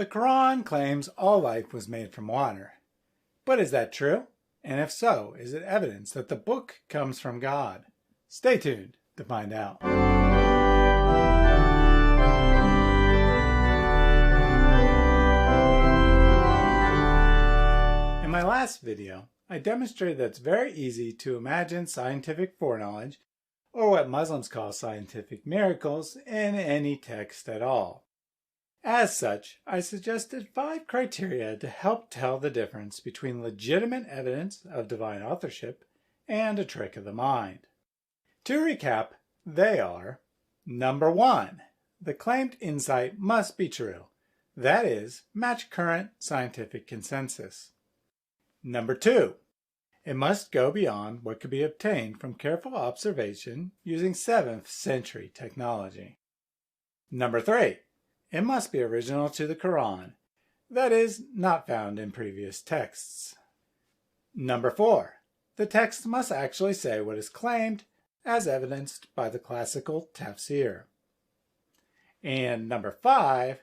The Quran claims all life was made from water. But is that true? And if so, is it evidence that the book comes from God? Stay tuned to find out. In my last video, I demonstrated that it's very easy to imagine scientific foreknowledge, or what Muslims call scientific miracles, in any text at all. As such, I suggested 5 criteria to help tell the difference between legitimate evidence of divine authorship and a trick of the mind. To recap, they are: number 1, the claimed insight must be true, that is, match current scientific consensus. Number 2, it must go beyond what could be obtained from careful observation using 7th century technology. Number 3, it must be original to the Quran, that is, not found in previous texts. Number 4, the text must actually say what is claimed, as evidenced by the classical Tafsir. And number 5,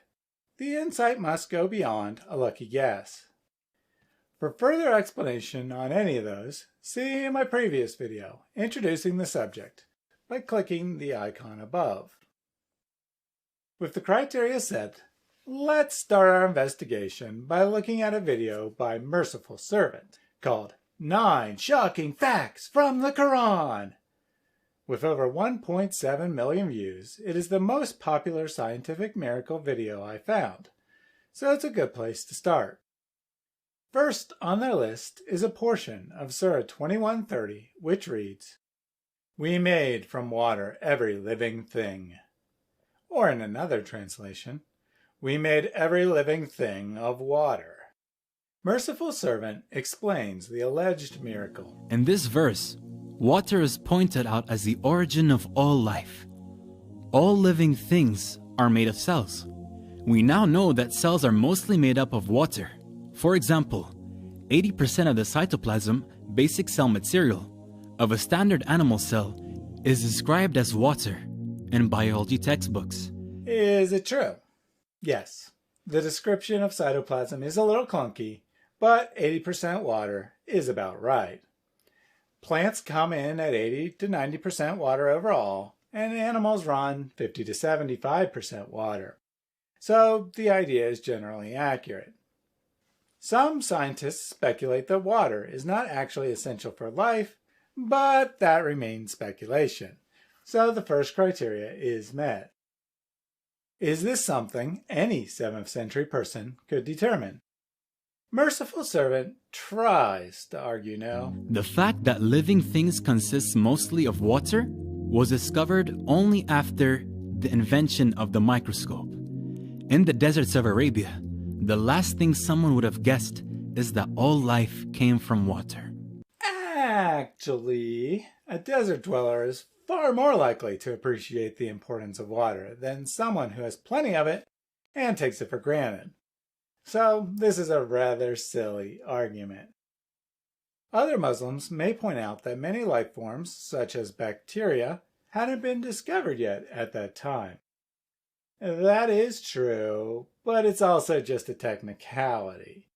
the insight must go beyond a lucky guess. For further explanation on any of those, see my previous video introducing the subject by clicking the icon above. With the criteria set, let's start our investigation by looking at a video by Merciful Servant called 9 Shocking Facts from the Quran. With over 1.7 million views, it is the most popular scientific miracle video I found, so it's a good place to start. First on their list is a portion of Surah 21:30, which reads, "We made from water every living thing." Or in another translation, "We made every living thing of water." Merciful Servant explains the alleged miracle. In this verse, water is pointed out as the origin of all life. All living things are made of cells. We now know that cells are mostly made up of water. For example, 80% of the cytoplasm, basic cell material, of a standard animal cell is described as water in biology textbooks. Is it true? Yes. The description of cytoplasm is a little clunky, but 80% water is about right. Plants come in at 80 to 90% water overall, and animals run 50 to 75% water. So the idea is generally accurate. Some scientists speculate that water is not actually essential for life, but that remains speculation. So the first criteria is met. Is this something any 7th century person could determine? Merciful Servant tries to argue no. The fact that living things consist mostly of water was discovered only after the invention of the microscope. In the deserts of Arabia, the last thing someone would have guessed is that all life came from water. Actually, a desert dweller is far more likely to appreciate the importance of water than someone who has plenty of it and takes it for granted. So this is a rather silly argument. Other Muslims may point out that many life forms, such as bacteria, hadn't been discovered yet at that time. That is true, but it's also just a technicality.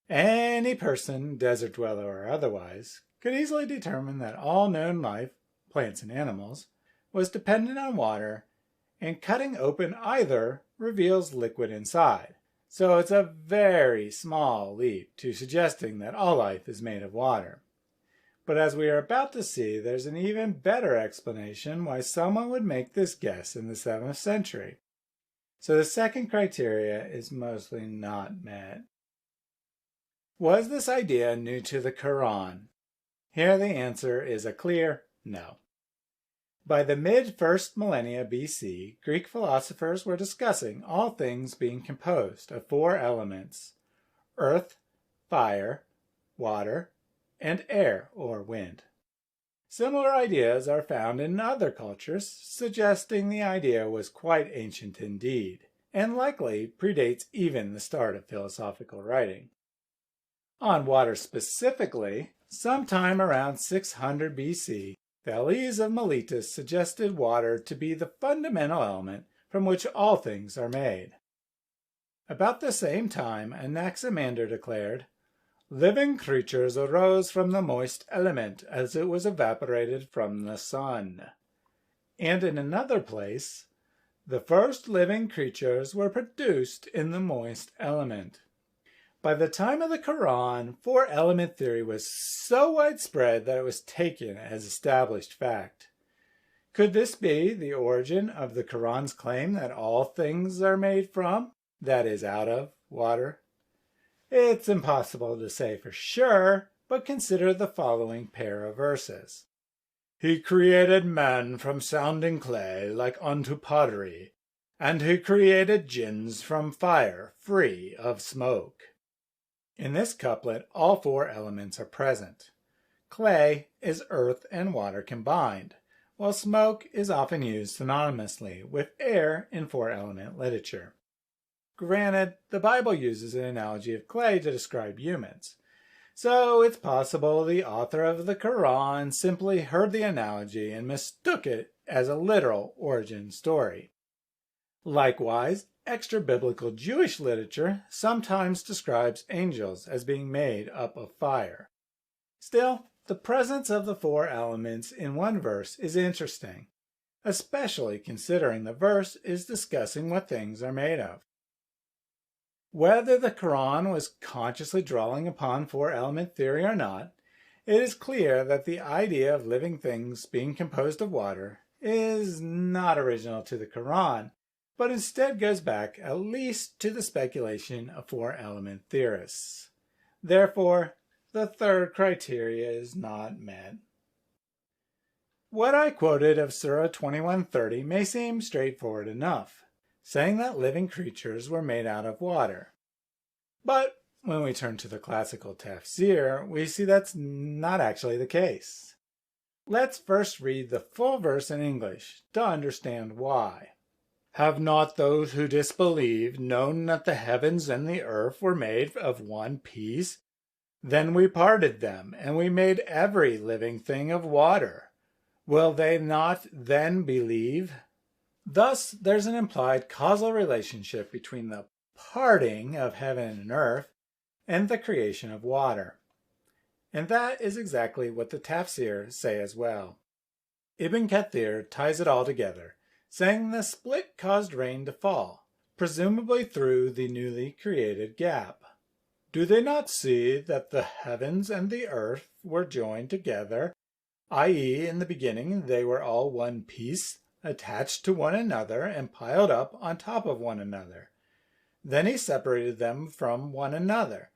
Any person, desert dweller or otherwise, could easily determine that all known life, plants and animals, was dependent on water, and cutting open either reveals liquid inside. So it's a very small leap to suggesting that all life is made of water. But as we are about to see, there's an even better explanation why someone would make this guess in the 7th century. So the second criteria is mostly not met. Was this idea new to the Quran? Here the answer is a clear no. By the mid-1st millennia BC, Greek philosophers were discussing all things being composed of 4 elements: earth, fire, water, and air or wind. Similar ideas are found in other cultures, suggesting the idea was quite ancient indeed, and likely predates even the start of philosophical writing. On water specifically, sometime around 600 BC, Thales of Miletus suggested water to be the fundamental element from which all things are made. About the same time, Anaximander declared, "Living creatures arose from the moist element as it was evaporated from the sun." And in another place, "The first living creatures were produced in the moist element." By the time of the Quran, four-element theory was so widespread that it was taken as established fact. Could this be the origin of the Quran's claim that all things are made from, that is, out of, water? It's impossible to say for sure, but consider the following pair of verses. "He created men from sounding clay like unto pottery, and he created jinns from fire free of smoke." In this couplet, all four elements are present. Clay is earth and water combined, while smoke is often used synonymously with air in four-element literature. Granted, the Bible uses an analogy of clay to describe humans, so it's possible the author of the Quran simply heard the analogy and mistook it as a literal origin story. Likewise, extra-biblical Jewish literature sometimes describes angels as being made up of fire. Still, the presence of the four elements in one verse is interesting, especially considering the verse is discussing what things are made of. Whether the Quran was consciously drawing upon four-element theory or not, it is clear that the idea of living things being composed of water is not original to the Quran, but instead goes back at least to the speculation of four-element theorists. Therefore, the third criteria is not met. What I quoted of Surah 21:30 may seem straightforward enough, saying that living creatures were made out of water. But when we turn to the classical Tafsir, we see that's not actually the case. Let's first read the full verse in English to understand why. "Have not those who disbelieved known that the heavens and the earth were made of one piece? Then we parted them, and we made every living thing of water. Will they not then believe?" Thus, there's an implied causal relationship between the parting of heaven and earth and the creation of water. And that is exactly what the Tafsir say as well. Ibn Kathir ties it all together, saying the split caused rain to fall, presumably through the newly created gap. "Do they not see that the heavens and the earth were joined together, i.e. in the beginning they were all one piece, attached to one another and piled up on top of one another. Then he separated them from one another,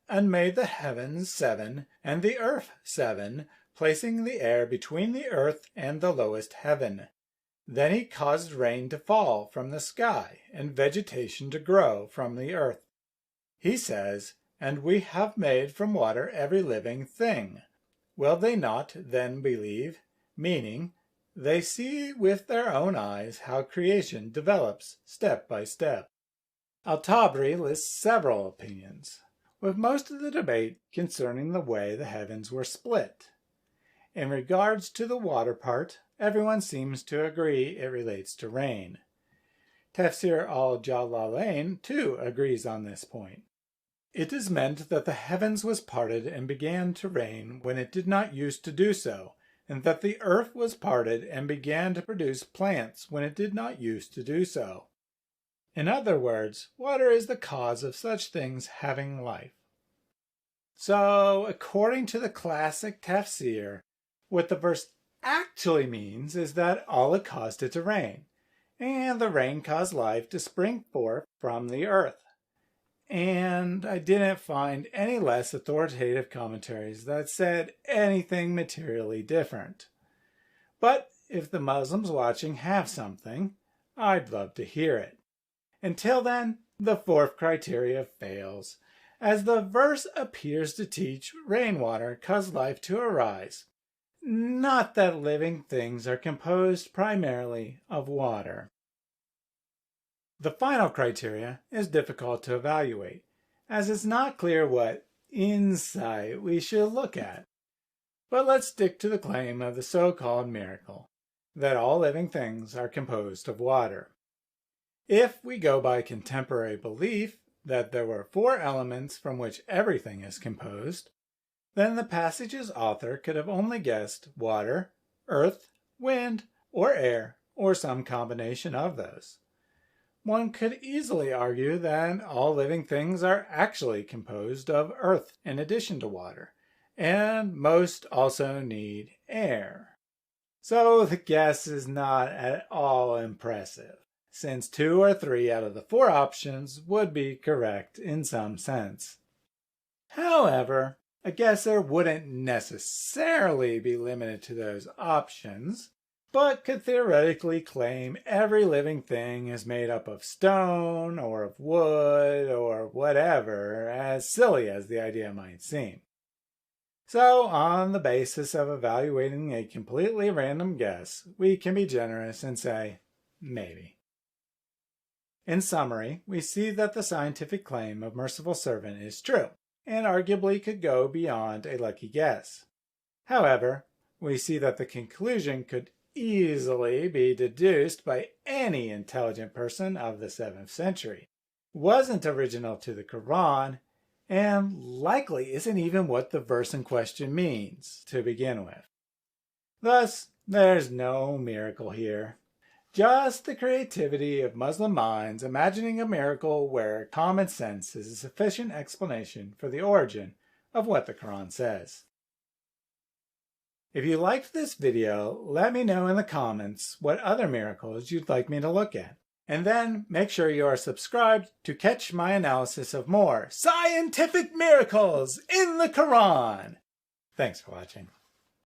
and made the heavens 7 and the earth 7, placing the air between the earth and the lowest heaven. Then he caused rain to fall from the sky and vegetation to grow from the earth." He says, "And we have made from water every living thing. Will they not then believe?" Meaning, they see with their own eyes how creation develops step by step. Al-Tabri lists several opinions, with most of the debate concerning the way the heavens were split. In regards to the water part, everyone seems to agree it relates to rain. Tafsir al-Jalalain too agrees on this point. It is meant that the heavens was parted and began to rain when it did not use to do so, and that the earth was parted and began to produce plants when it did not use to do so. In other words, water is the cause of such things having life. So, according to the classic Tafsir, what the verse actually means is that Allah caused it to rain, and the rain caused life to spring forth from the earth. And I didn't find any less authoritative commentaries that said anything materially different. But if the Muslims watching have something, I'd love to hear it. Until then, the fourth criteria fails, as the verse appears to teach rainwater caused life to arise, not that living things are composed primarily of water. The final criteria is difficult to evaluate, as it's not clear what insight we should look at. But let's stick to the claim of the so-called miracle, that all living things are composed of water. If we go by contemporary belief, that there were 4 elements from which everything is composed, then the passage's author could have only guessed water, earth, wind, or air, or some combination of those. One could easily argue that all living things are actually composed of earth in addition to water, and most also need air. So the guess is not at all impressive, since 2 or 3 out of the 4 options would be correct in some sense. However, a guesser wouldn't necessarily be limited to those options, but could theoretically claim every living thing is made up of stone or of wood or whatever, as silly as the idea might seem. So, on the basis of evaluating a completely random guess, we can be generous and say, maybe. In summary, we see that the scientific claim of merciful servant is true, and arguably could go beyond a lucky guess. However, we see that the conclusion could easily be deduced by any intelligent person of the 7th century, wasn't original to the Quran, and likely isn't even what the verse in question means to begin with. Thus, there's no miracle here. Just the creativity of Muslim minds imagining a miracle where common sense is a sufficient explanation for the origin of what the Quran says. If you liked this video, let me know in the comments what other miracles you'd like me to look at. And then make sure you are subscribed to catch my analysis of more scientific miracles in the Quran. Thanks for watching.